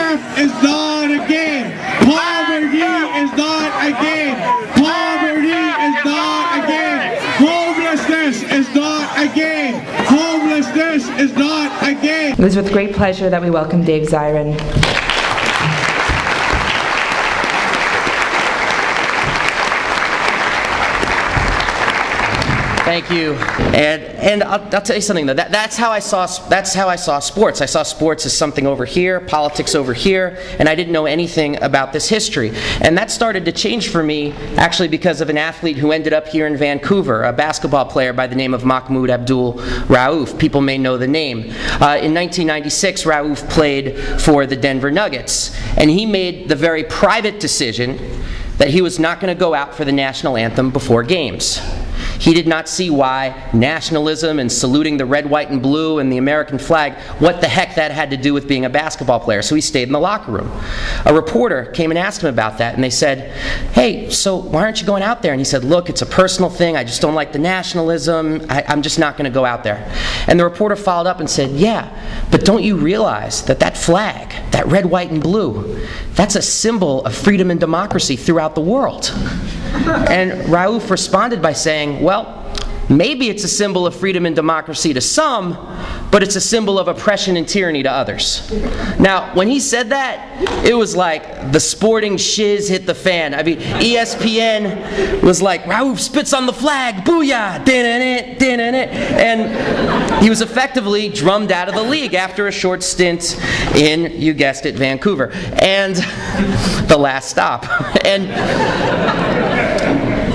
Theft is not a game. Poverty is not a game. Poverty is not a game. Homelessness is not a game. Homelessness is not a game. It is with great pleasure that we welcome Dave Zirin. Thank you, and I'll tell you something though. That's how I saw sports. I saw sports as something over here, politics over here, and I didn't know anything about this history. And that started to change for me, actually, because of an athlete who ended up here in Vancouver, a basketball player by the name of Mahmoud Abdul Rauf. People may know the name. In 1996, Rauf played for the Denver Nuggets, and he made the very private decision that he was not going to go out for the national anthem before games. He did not see why nationalism and saluting the red, white, and blue and the American flag, what the heck that had to do with being a basketball player. So he stayed in the locker room. A reporter came and asked him about that, and they said, hey, so why aren't you going out there? And he said, look, it's a personal thing. I just don't like the nationalism. I'm just not going to go out there. And the reporter followed up and said, yeah, but don't you realize that that flag, that red, white, and blue, that's a symbol of freedom and democracy throughout the world? And Rauf responded by saying, well, maybe it's a symbol of freedom and democracy to some, but it's a symbol of oppression and tyranny to others. Now, when he said that, it was like the sporting shiz hit the fan. I mean, ESPN was like, Rauf spits on the flag, booyah, din-in-it, din-in-it. And he was effectively drummed out of the league after a short stint in, you guessed it, Vancouver. And the last stop.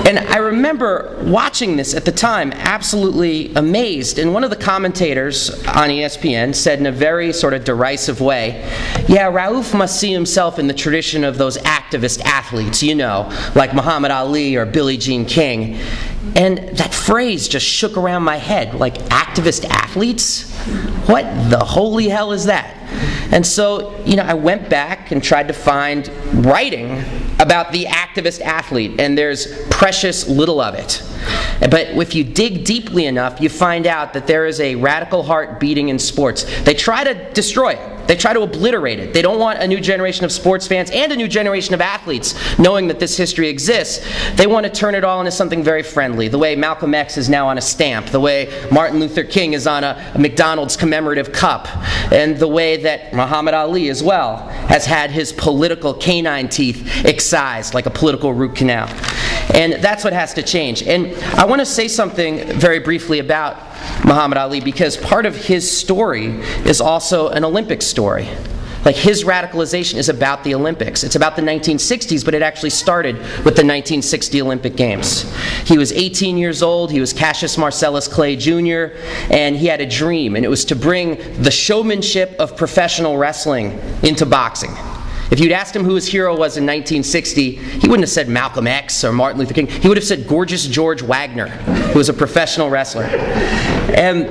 And I remember watching this at the time, absolutely amazed. And one of the commentators on ESPN said in a very sort of derisive way, yeah, Rauf must see himself in the tradition of those activist athletes, you know, like Muhammad Ali or Billie Jean King. And that phrase just shook around my head, like activist athletes? What the holy hell is that? And so, you know, I went back and tried to find writing about the activist athlete, and there's precious little of it. But if you dig deeply enough, you find out that there is a radical heart beating in sports. They try to destroy it. They try to obliterate it. They don't want a new generation of sports fans and a new generation of athletes knowing that this history exists. They want to turn it all into something very friendly, the way Malcolm X is now on a stamp, the way Martin Luther King is on a McDonald's commemorative cup, and the way that Muhammad Ali as well has had his political canine teeth excised like a political root canal. And that's what has to change. And I want to say something very briefly about Muhammad Ali, because part of his story is also an Olympic story. Like, his radicalization is about the Olympics. It's about the 1960s, but it actually started with the 1960 Olympic Games. He was 18 years old. He was Cassius Marcellus Clay Jr., and he had a dream, and it was to bring the showmanship of professional wrestling into boxing. If you'd asked him who his hero was in 1960, he wouldn't have said Malcolm X or Martin Luther King. He would have said Gorgeous George Wagner, who was a professional wrestler. And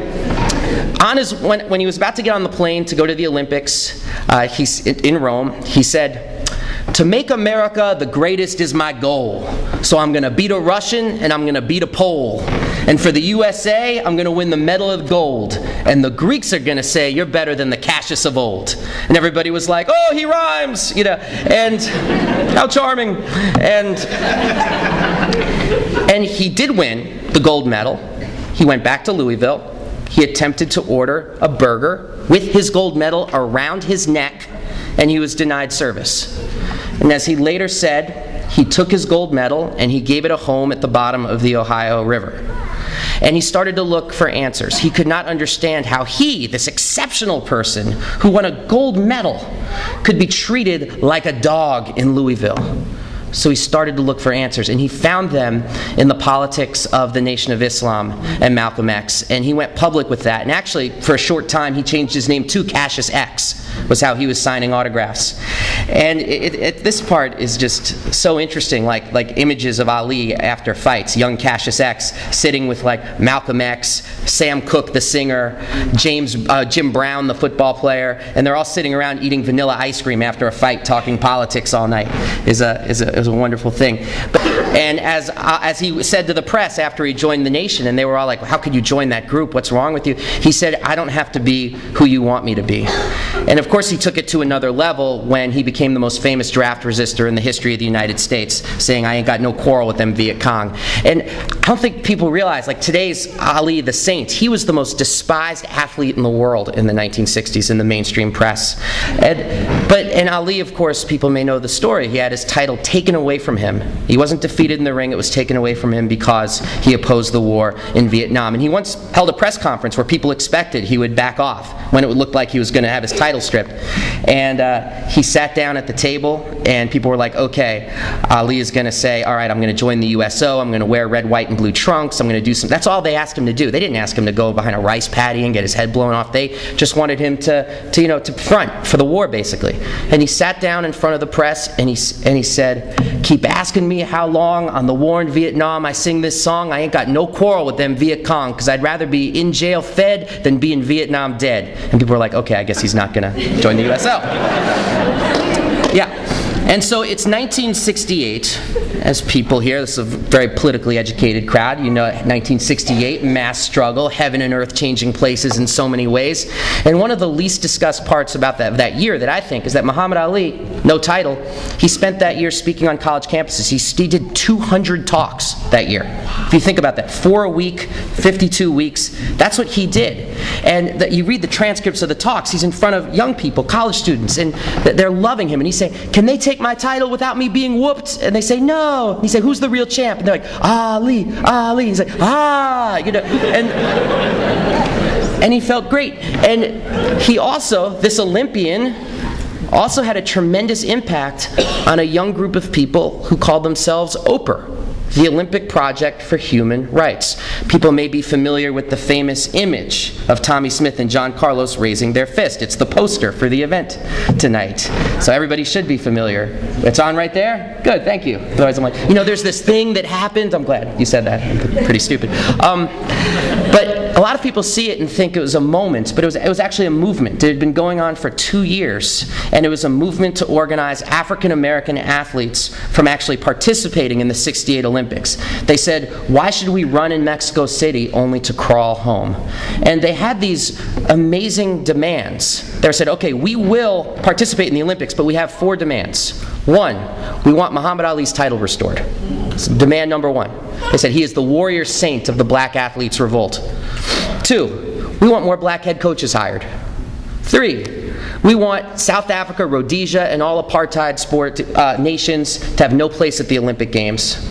when he was about to get on the plane to go to the Olympics, he's in Rome, he said, "To make America the greatest is my goal. So I'm going to beat a Russian and I'm going to beat a Pole. And for the USA, I'm going to win the medal of gold. And the Greeks are going to say, you're better than the Cassius of old." And everybody was like, oh, he rhymes, you know, and how charming. And he did win the gold medal. He went back to Louisville. He attempted to order a burger with his gold medal around his neck, and he was denied service. And as he later said, he took his gold medal and he gave it a home at the bottom of the Ohio River. And he started to look for answers. He could not understand how he, this exceptional person who won a gold medal, could be treated like a dog in Louisville. So he started to look for answers, and he found them in the politics of the Nation of Islam and Malcolm X, and he went public with that. And actually, for a short time, he changed his name to Cassius X, was how he was signing autographs. And this part is just so interesting, like images of Ali after fights, young Cassius X sitting with like Malcolm X, Sam Cooke the singer, Jim Brown the football player, and they're all sitting around eating vanilla ice cream after a fight, talking politics all night. It was a wonderful thing. And as he said to the press after he joined the nation, and they were all like, how could you join that group? What's wrong with you? He said, I don't have to be who you want me to be. And of course he took it to another level when he became the most famous draft resistor in the history of the United States, saying, I ain't got no quarrel with them Viet Cong. And I don't think people realize, like today's Ali the Saint, he was the most despised athlete in the world in the 1960s in the mainstream press. And Ali, of course, people may know the story. He had his title taken away from him. He wasn't defeated in the ring. It was taken away from him because he opposed the war in Vietnam. And he once held a press conference where people expected he would back off when it would look like he was going to have his title stripped. And he sat down at the table, and people were like, okay, Ali is going to say, all right, I'm going to join the USO. I'm going to wear red, white, and blue trunks. I'm going to do some. That's all they asked him to do. They didn't ask him to go behind a rice paddy and get his head blown off. They just wanted him to front for the war, basically. And he sat down in front of the press, and he said, keep asking me how long on the war in Vietnam I sing this song. I ain't got no quarrel with them Viet Cong, because I'd rather be in jail fed than be in Vietnam dead. And people were like, okay, I guess he's not going to join the USO. Yeah. And so it's 1968, as people here, this is a very politically educated crowd, you know, 1968, mass struggle, heaven and earth changing places in so many ways. And one of the least discussed parts about that year that I think is that Muhammad Ali, no title, he spent that year speaking on college campuses. He did 200 talks that year. If you think about that, 4 a week, 52 weeks, that's what he did. And you read the transcripts of the talks, he's in front of young people, college students, and they're loving him. And he's saying, can they take my title without me being whooped? And they say, no. He said, who's the real champ? And they're like, Ali, Ali. He's like, you know, and he felt great. And he also, this Olympian, also had a tremendous impact on a young group of people who called themselves OPRE, the Olympic Project for Human Rights. People may be familiar with the famous image of Tommie Smith and John Carlos raising their fist. It's the poster for the event tonight. So everybody should be familiar. It's on right there? Good, thank you. Otherwise I'm like, you know, there's this thing that happened. I'm glad you said that. I'm pretty stupid. But a lot of people see it and think it was a moment, but it was actually a movement. It had been going on for 2 years, and it was a movement to organize African American athletes from actually participating in the '68 Olympics. They said, why should we run in Mexico City only to crawl home? And they had these amazing demands. They said, okay, we will participate in the Olympics, but we have 4 demands. 1, we want Muhammad Ali's title restored. That's demand number 1. They said he is the warrior saint of the black athletes' revolt. 2, we want more black head coaches hired. 3, we want South Africa, Rhodesia, and all apartheid sport nations to have no place at the Olympic Games.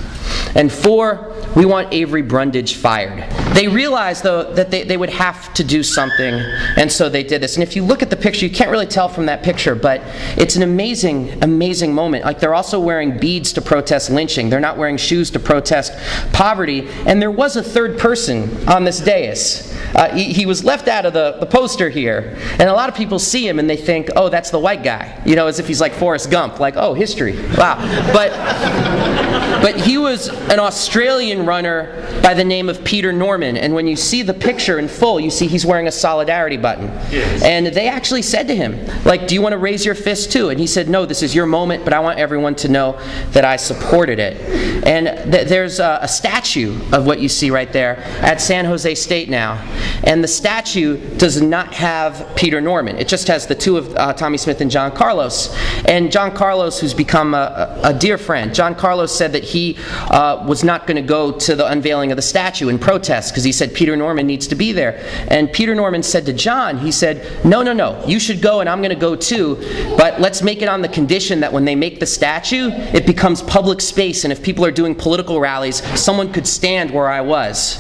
And 4, we want Avery Brundage fired. They realized, though, that they would have to do something, and so they did this. And if you look at the picture, you can't really tell from that picture, but it's an amazing, amazing moment. Like, they're also wearing beads to protest lynching. They're not wearing shoes to protest poverty. And there was a third person on this dais. He was left out of the poster here. And a lot of people see him and they think, oh, that's the white guy. You know, as if he's like Forrest Gump. Like, oh, history. Wow. But he was an Australian runner by the name of Peter Norman. And when you see the picture in full, you see he's wearing a solidarity button. Yes. And they actually said to him, like, do you want to raise your fist too? And he said, no, this is your moment, but I want everyone to know that I supported it. And there's a statue of what you see right there at San Jose State now. And the statue does not have Peter Norman. It just has the two of Tommie Smith and John Carlos. And John Carlos, who's become a dear friend, John Carlos said that he was not going to go to the unveiling of the statue in protest because he said Peter Norman needs to be there. And Peter Norman said to John, he said, no, you should go and I'm going to go too, but let's make it on the condition that when they make the statue, it becomes public space, and if people are doing political rallies, someone could stand where I was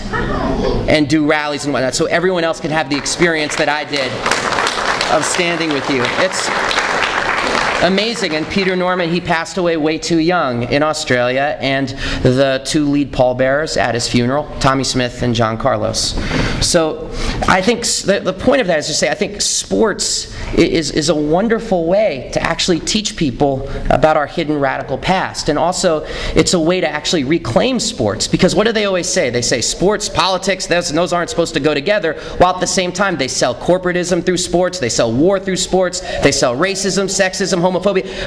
and do rallies and whatnot, so everyone else can have the experience that I did of standing with you. It's amazing. And Peter Norman, he passed away way too young in Australia, and the two lead pallbearers at his funeral, Tommie Smith and John Carlos. So I think the point of that is to say, I think sports is a wonderful way to actually teach people about our hidden radical past. And also, it's a way to actually reclaim sports. Because what do they always say? They say sports, politics, those aren't supposed to go together, while at the same time they sell corporatism through sports, they sell war through sports, they sell racism, sexism, homophobia.